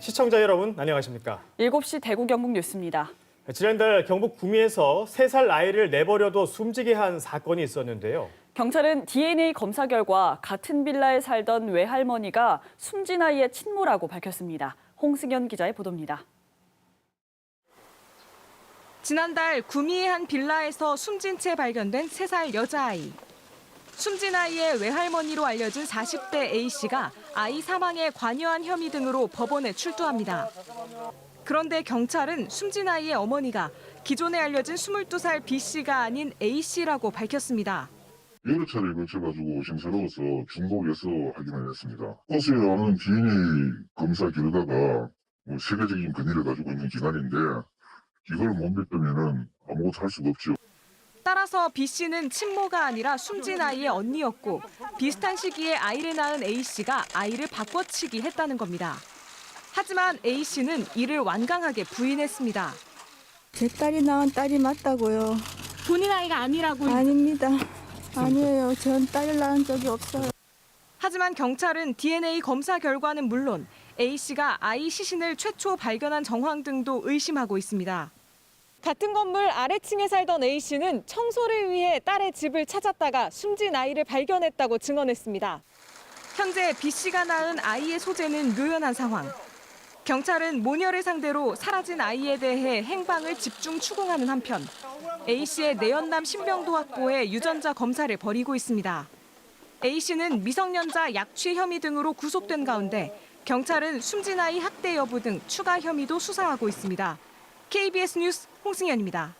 시청자 여러분 안녕하십니까? 7시 대구 경북 뉴스입니다. 지난달 경북 구미에서 3살 아이를 내버려둬 숨지게 한 사건이 있었는데요. 경찰은 DNA 검사 결과 같은 빌라에 살던 외할머니가 숨진 아이의 친모라고 밝혔습니다. 홍승현 기자의 보도입니다. 지난달 구미의 한 빌라에서 숨진 채 발견된 3살 여자아이. 숨진 아이의 외할머니로 알려진 40대 A씨가 아이 사망에 관여한 혐의 등으로 법원에 출두합니다. 그런데 경찰은 숨진 아이의 어머니가 기존에 알려진 22살 B씨가 아닌 A씨라고 밝혔습니다. 여러 차례 걸쳐가지고 심사로워서 중복해서 확인을 했습니다. 버스에 나오는 DNA 검사 결과가 세계적인 근위를 가지고 있는 기관인데 이걸 못 믿으면 아무것도 할 수가 없죠. 따라서 B씨는 친모가 아니라 숨진 아이의 언니였고 비슷한 시기에 아이를 낳은 A씨가 아이를 바꿔치기 했다는 겁니다. 하지만 A씨는 이를 완강하게 부인했습니다. 제 딸이 낳은 딸이 맞다고요. 본인 아이가 아니라고. 아닙니다. 아니에요. 전 딸을 낳은 적이 없어요. 하지만 경찰은 DNA 검사 결과는 물론 A씨가 아이 시신을 최초 발견한 정황 등도 의심하고 있습니다. 같은 건물 아래층에 살던 A씨는 청소를 위해 딸의 집을 찾았다가 숨진 아이를 발견했다고 증언했습니다. 현재 B씨가 낳은 아이의 소재는 묘연한 상황. 경찰은 모녀를 상대로 사라진 아이에 대해 행방을 집중 추궁하는 한편 A씨의 내연남 신병도 확보해 유전자 검사를 벌이고 있습니다. A씨는 미성년자 약취 혐의 등으로 구속된 가운데 경찰은 숨진 아이 학대 여부 등 추가 혐의도 수사하고 있습니다. KBS 뉴스 홍승현입니다.